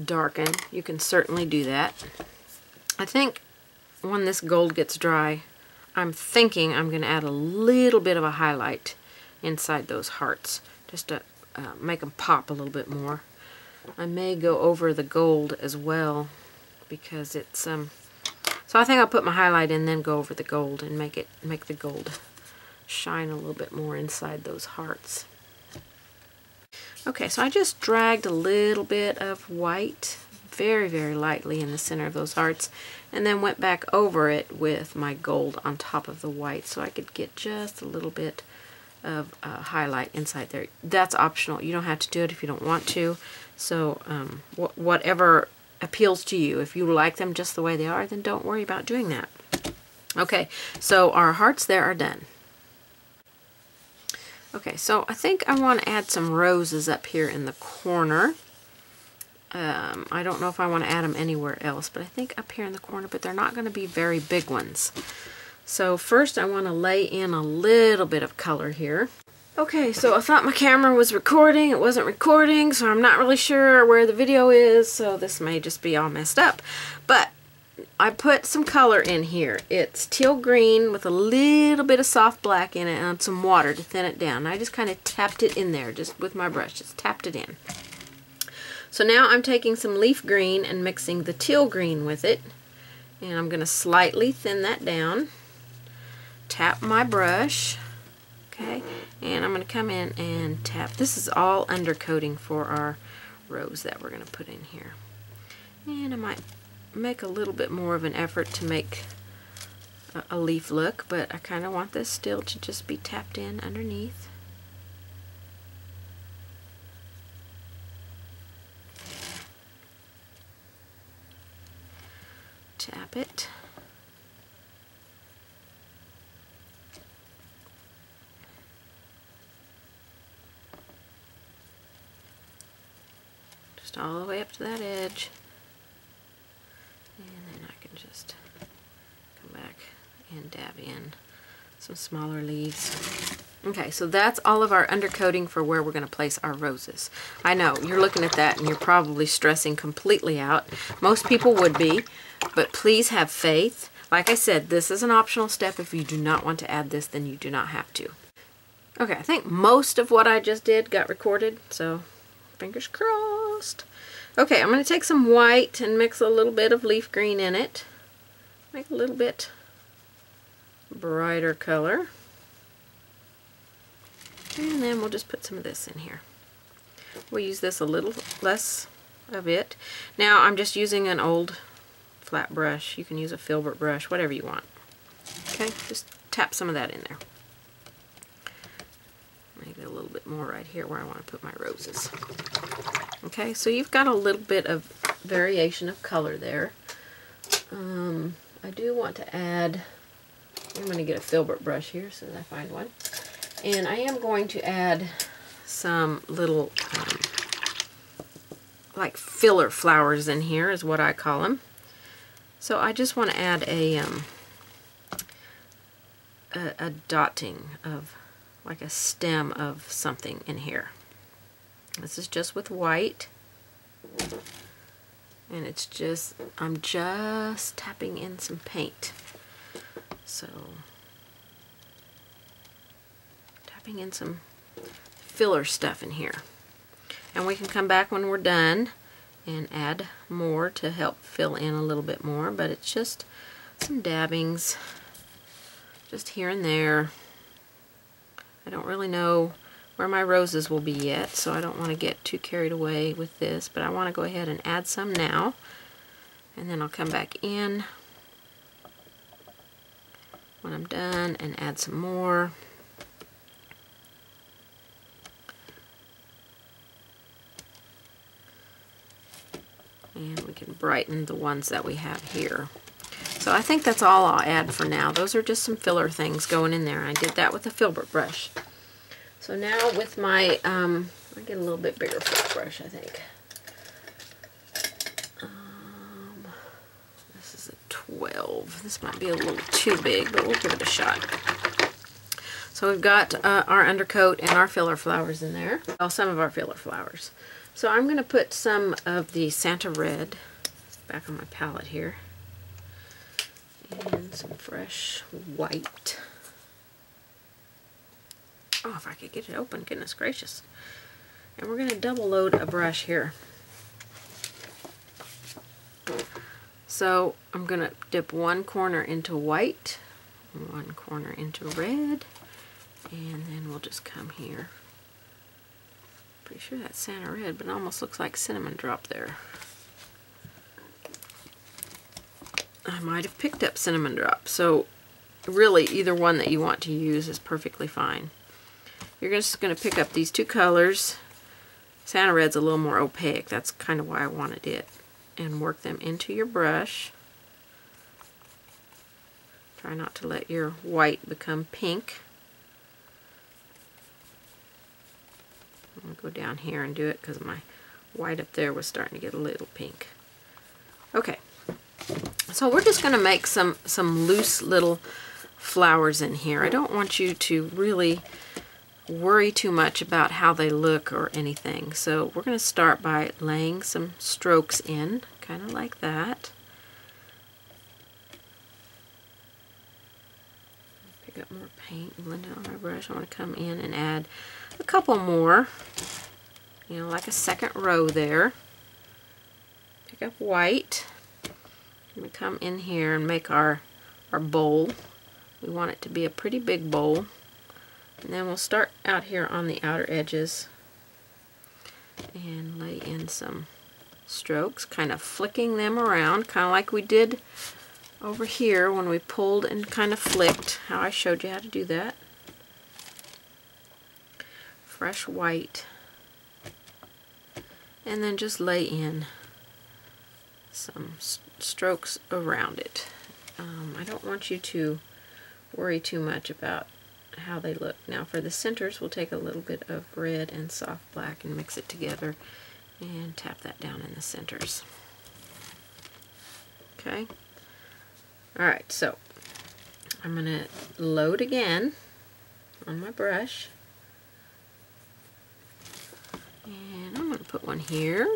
darken, you can certainly do that. I think when this gold gets dry, I'm thinking I'm going to add a little bit of a highlight inside those hearts, just to make them pop a little bit more. I may go over the gold as well, because it's so I think I'll put my highlight in, then go over the gold and make the gold shine a little bit more inside those hearts. Okay, so I just dragged a little bit of white very, very lightly in the center of those hearts, and then went back over it with my gold on top of the white, so I could get just a little bit of highlight inside there. That's optional. You don't have to do it if you don't want to. So whatever appeals to you. If you like them just the way they are, then don't worry about doing that. Okay, so our hearts there are done. Okay, so I think I want to add some roses up here in the corner. I don't know if I want to add them anywhere else, but I think up here in the corner, but they're not going to be very big ones. So first I want to lay in a little bit of color here. Okay, so I thought my camera was recording. It wasn't recording, so I'm not really sure where the video is, so this may just be all messed up. But I put some color in here. It's teal green with a little bit of soft black in it and some water to thin it down. I just kind of tapped it in there just with my brush, just tapped it in. So now I'm taking some leaf green and mixing the teal green with it, and I'm going to slightly thin that down. Tap my brush, okay, and I'm going to come in and tap. This is all undercoating for our rose that we're going to put in here. And I might make a little bit more of an effort to make a leaf look, but I kind of want this still to just be tapped in underneath. Tap it. Just all the way up to that edge. And then I can just come back and dab in some smaller leaves. Okay, so that's all of our undercoating for where we're going to place our roses. I know, you're looking at that and you're probably stressing completely out. Most people would be, but please have faith. Like I said, this is an optional step. If you do not want to add this, then you do not have to. Okay, I think most of what I just did got recorded, so fingers crossed. Okay, I'm going to take some white and mix a little bit of leaf green in it. Make a little bit brighter color. And then we'll just put some of this in here. We'll use this a little less of it. Now I'm just using an old flat brush. You can use a filbert brush, whatever you want. Okay, just tap some of that in there. Maybe a little bit more right here where I want to put my roses. Okay, so you've got a little bit of variation of color there. I do want to add, I'm going to get a filbert brush here so that I find one. And I am going to add some little like filler flowers in here is what I call them. So I just want to add a dotting of like a stem of something in here. This is just with white, and it's just, I'm just tapping in some paint. So tapping in some filler stuff in here. And we can come back when we're done and add more to help fill in a little bit more, but it's just some dabbings just here and there. I don't really know where my roses will be yet, so I don't want to get too carried away with this, but I want to go ahead and add some now, and then I'll come back in when I'm done and add some more. And we can brighten the ones that we have here. So I think that's all I'll add for now. Those are just some filler things going in there. I did that with a filbert brush. So now with my, I'll get a little bit bigger flat brush, I think. This is a 12. This might be a little too big, but we'll give it a shot. So we've got our undercoat and our filler flowers in there. Well, some of our filler flowers. So I'm going to put some of the Santa Red back on my palette here. And some fresh white. Oh, if I could get it open, goodness gracious. And we're going to double load a brush here. So I'm going to dip one corner into white, one corner into red, and then we'll just come here. Pretty sure that's Santa Red, but it almost looks like cinnamon drop there. I might have picked up cinnamon drop, so really either one that you want to use is perfectly fine. You're just going to pick up these two colors. Santa Red's a little more opaque, that's kind of why I wanted it, and work them into your brush. Try not to let your white become pink. I'm going to go down here and do it because my white up there was starting to get a little pink. Okay, so we're just going to make some loose little flowers in here. I don't want you to really worry too much about how they look or anything. So we're going to start by laying some strokes in, kind of like that. Pick up more paint, blend it on my brush. I want to come in and add a couple more, you know, like a second row there. Pick up white. I'm going to come in here and make our bowl. We want it to be a pretty big bowl. And then we'll start out here on the outer edges and lay in some strokes, kind of flicking them around, kind of like we did over here when we pulled and kind of flicked, how I showed you how to do that. Fresh white. And then just lay in some strokes around it. I don't want you to worry too much about how they look. Now for the centers, we'll take a little bit of red and soft black and mix it together and tap that down in the centers. Okay. Alright, so I'm going to load again on my brush. And I'm going to put one here.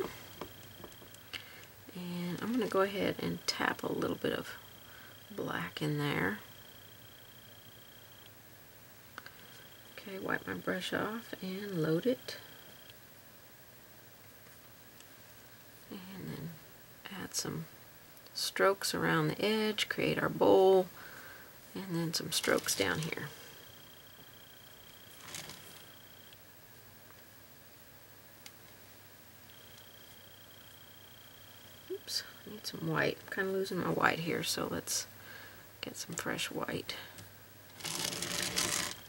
And I'm going to go ahead and tap a little bit of black in there. Okay, wipe my brush off and load it. And then add some strokes around the edge, create our bowl, and then some strokes down here. Oops, I need some white. I'm kind of losing my white here, so let's get some fresh white.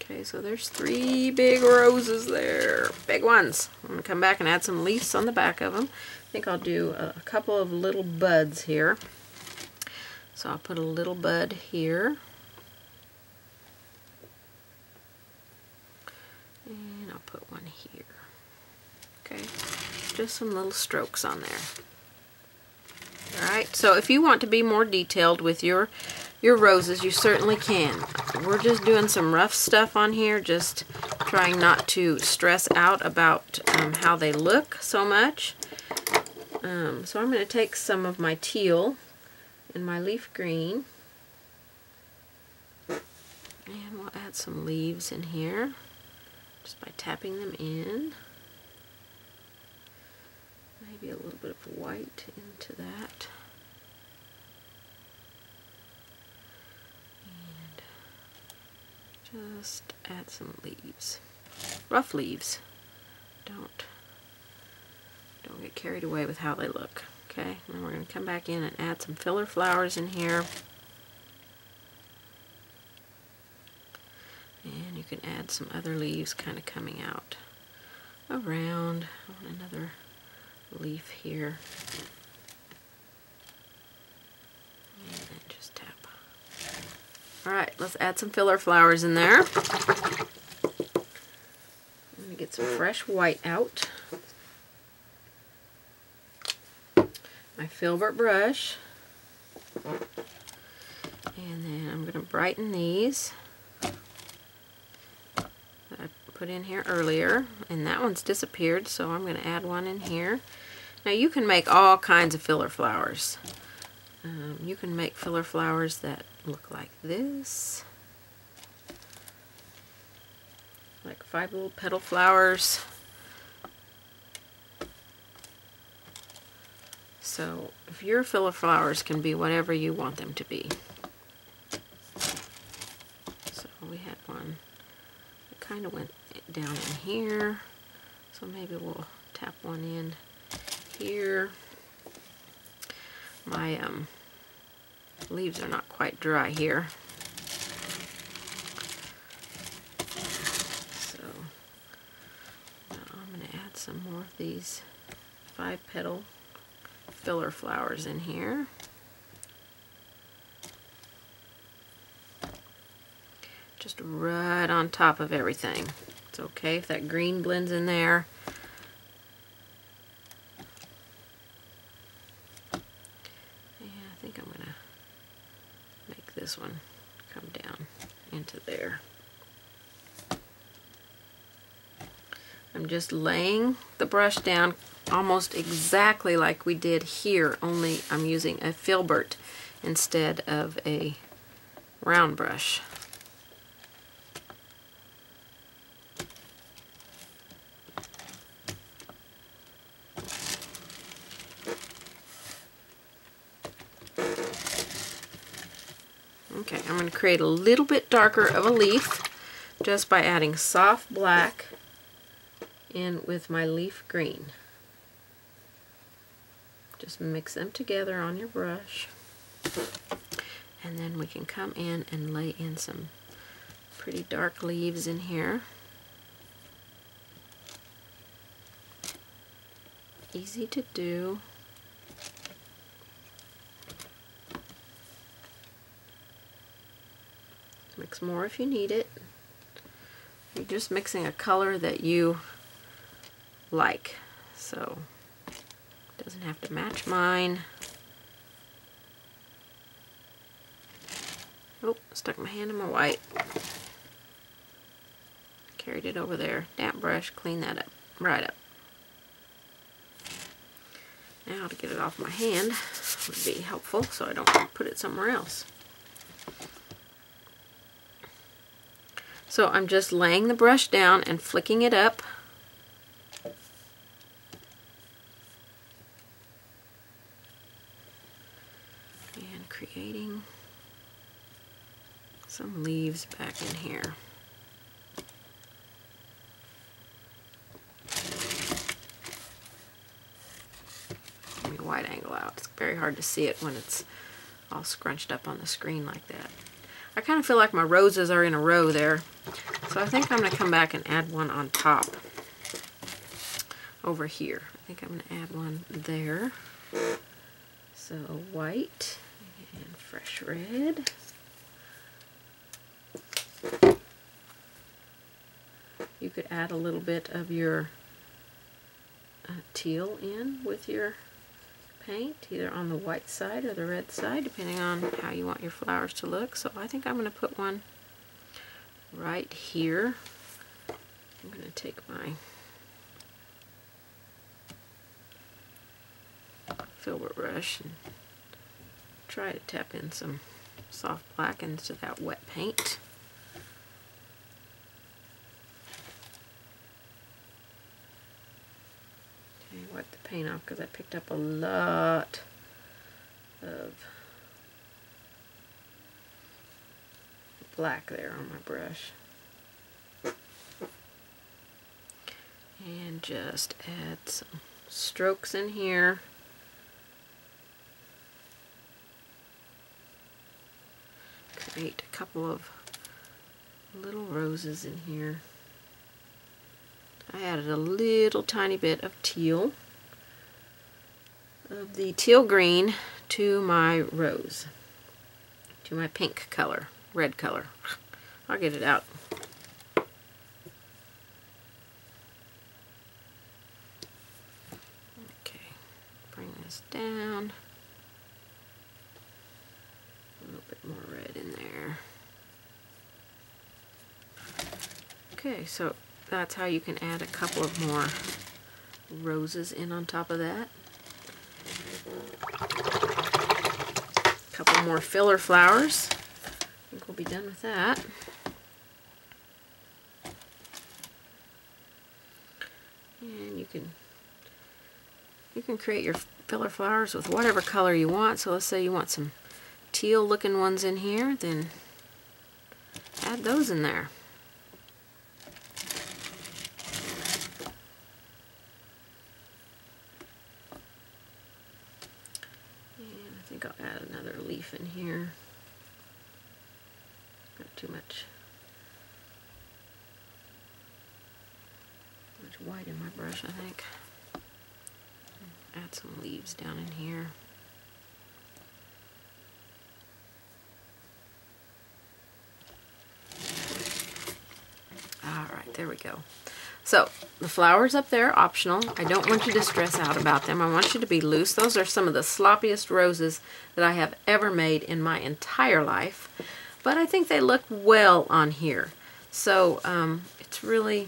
Okay, so there's 3 big roses there, big ones. I'm going to come back and add some leaves on the back of them. I think I'll do a couple of little buds here. So I'll put a little bud here. And I'll put one here. Okay, just some little strokes on there. Alright, so if you want to be more detailed with your roses, you certainly can. We're just doing some rough stuff on here, just trying not to stress out about how they look so much. So I'm going to take some of my teal and my leaf green, and we'll add some leaves in here just by tapping them in. Maybe a little bit of white into that. Just add some leaves, rough leaves. Don't get carried away with how they look. Okay, and we're going to come back in and add some filler flowers in here. And you can add some other leaves kind of coming out around. I want another leaf here. And then just tap. Alright, let's add some filler flowers in there. I'm going to get some fresh white out. My filbert brush. And then I'm going to brighten these that I put in here earlier. And that one's disappeared, so I'm going to add one in here. Now you can make all kinds of filler flowers. You can make filler flowers that look like this, like 5 little petal flowers. So if your filler flowers can be whatever you want them to be. So we had one that kind of went down in here, so maybe we'll tap one in here. My leaves are not quite dry here. So now I'm going to add some more of these 5-petal filler flowers in here. Just right on top of everything. It's okay if that green blends in there. this one come down into there. I'm just laying the brush down almost exactly like we did here, only I'm using a filbert instead of a round brush. Okay, I'm going to create a little bit darker of a leaf just by adding soft black in with my leaf green. Just mix them together on your brush, and then we can come in and lay in some pretty dark leaves in here. Easy to do. Mix more if you need it. You're just mixing a color that you like, so it doesn't have to match mine. Oh, stuck my hand in my white. Carried it over there. Damp brush, clean that up, right up. Now to get it off my hand would be helpful so I don't put it somewhere else. So I'm just laying the brush down and flicking it up. And creating some leaves back in here. Let me wide angle out. It's very hard to see it when it's all scrunched up on the screen like that. I kind of feel like my roses are in a row there. So I think I'm going to come back and add one on top over here. I think I'm going to add one there. So white and fresh red. You could add a little bit of your teal in with your paint, either on the white side or the red side, depending on how you want your flowers to look. So I think I'm going to put one right here. I'm going to take my filbert brush and try to tap in some soft black into that wet paint. Wipe the paint off because I picked up a lot of black there on my brush. And just add some strokes in here. Create a couple of little roses in here. I added a little tiny bit of teal, of the teal green, to my rose, to my pink color, red color. I'll get it out. Okay, bring this down. A little bit more red in there. Okay, so that's how you can add a couple of more roses in on top of that. A couple more filler flowers. I think we'll be done with that. And you can create your filler flowers with whatever color you want. So let's say you want some teal looking ones in here, then add those in there. I'll add another leaf in here. Got too much white in my brush, I think. Add some leaves down in here. Alright, there we go. So the flowers up there are optional. I don't want you to stress out about them. I want you to be loose. Those are some of the sloppiest roses that I have ever made in my entire life. But I think they look well on here. So it really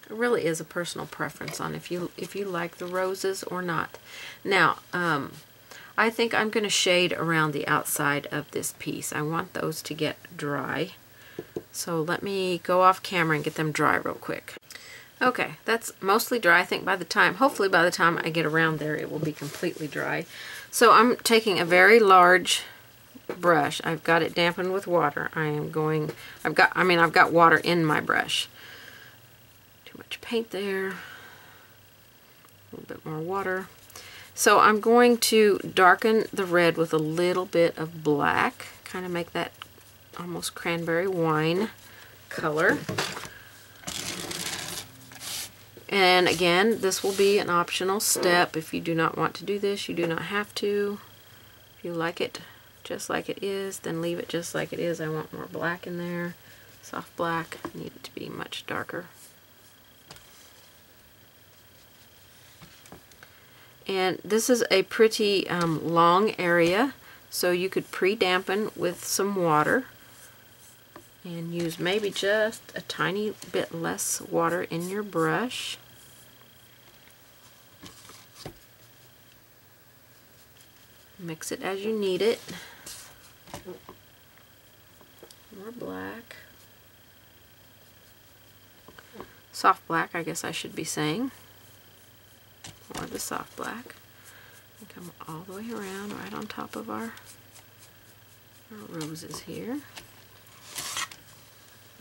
is a personal preference on if you like the roses or not. Now, I think I'm going to shade around the outside of this piece. I want those to get dry. So let me go off camera and get them dry real quick. Okay, that's mostly dry. I think hopefully by the time I get around there, it will be completely dry. So I'm taking a very large brush. I've got it dampened with water. I've got water in my brush. Too much paint there. A little bit more water. So I'm going to darken the red with a little bit of black, kind of make that almost cranberry wine color. And again, this will be an optional step. If you do not want to do this, you do not have to. If you like it just like it is, then leave it just like it is. I want more black in there, soft black. I need it to be much darker. And this is a pretty long area, so you could pre-dampen with some water and use maybe just a tiny bit less water in your brush. Mix it as you need it. More black. Soft black, I guess I should be saying. Or the soft black. And come all the way around right on top of our roses here.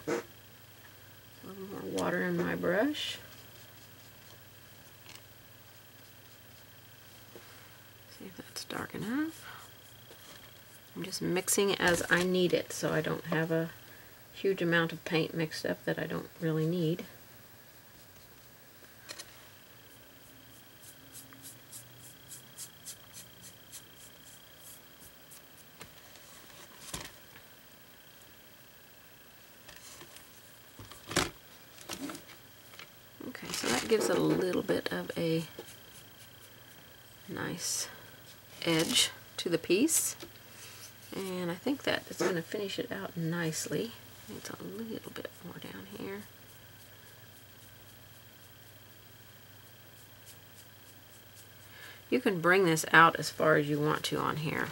A little more water in my brush. See if that's dark enough. I'm just mixing as I need it, so I don't have a huge amount of paint mixed up that I don't really need. Okay, so that gives it a little bit of a nice edge to the piece, and I think that is going to finish it out nicely. It's a little bit more down here. You can bring this out as far as you want to on here.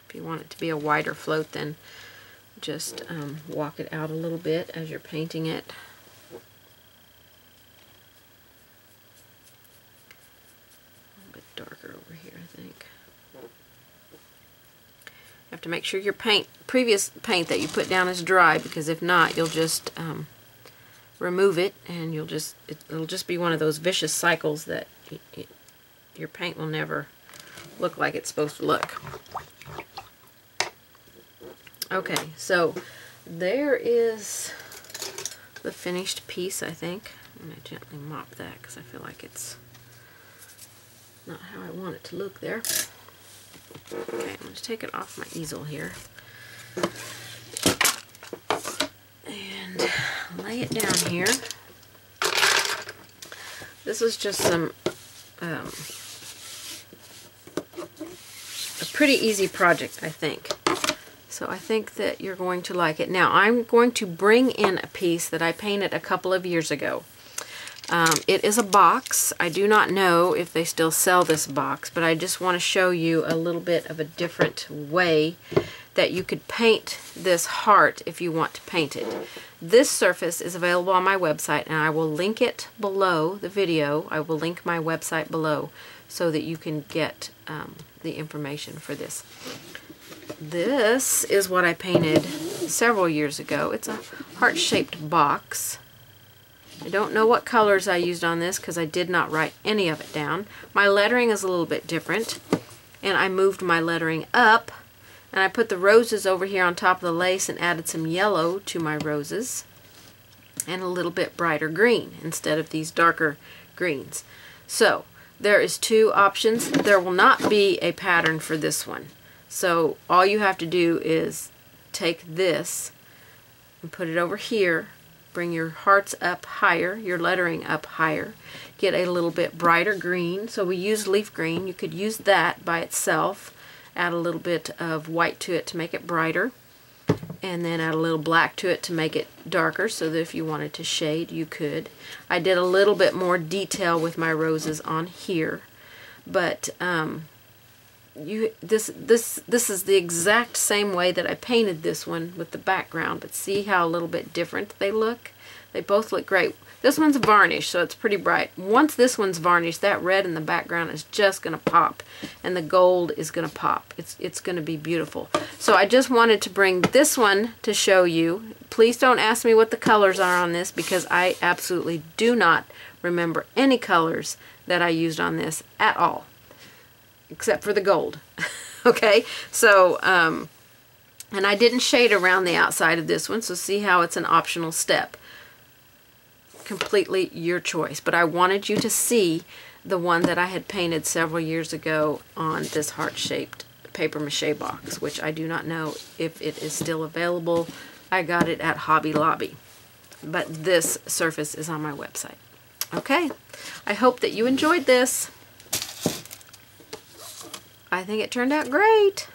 If you want it to be a wider float, then just walk it out a little bit as you're painting it. Darker over here, I think. You have to make sure your previous paint that you put down is dry, because if not, you'll just remove it, and it'll just be one of those vicious cycles that your paint will never look like it's supposed to look. Okay, so there is the finished piece, I think. I'm going to gently mop that because I feel like it's not how I want it to look there. Okay, I'm going to take it off my easel here and lay it down here. This is just some a pretty easy project, I think. So I think that you're going to like it. Now I'm going to bring in a piece that I painted a couple of years ago. It is a box. I do not know if they still sell this box, but I just want to show you a little bit of a different way that you could paint this heart if you want to paint it. This surface is available on my website, and I will link it below the video. I will link my website below so that you can get the information for this. This is what I painted several years ago. It's a heart-shaped box. I don't know what colors I used on this because I did not write any of it down. My lettering is a little bit different, and I moved my lettering up, and I put the roses over here on top of the lace and added some yellow to my roses and a little bit brighter green instead of these darker greens. So there is two options. There will not be a pattern for this one. So all you have to do is take this and put it over here. Bring your hearts up higher, your lettering up higher. Get a little bit brighter green. So we used leaf green. You could use that by itself. Add a little bit of white to it to make it brighter. And then add a little black to it to make it darker, so that if you wanted to shade, you could. I did a little bit more detail with my roses on here, but this is the exact same way that I painted this one with the background, but see how a little bit different they look? They both look great. This one's varnished, so it's pretty bright. Once this one's varnished, that red in the background is just going to pop, and the gold is going to pop. It's going to be beautiful. So I just wanted to bring this one to show you. Please don't ask me what the colors are on this, because I absolutely do not remember any colors that I used on this at all, except for the gold. Okay, so and I didn't shade around the outside of this one, so see how it's an optional step. Completely your choice, but I wanted you to see the one that I had painted several years ago on this heart-shaped paper mache box, which I do not know if it is still available. I got it at Hobby Lobby, but this surface is on my website. Okay, I hope that you enjoyed this. I think it turned out great.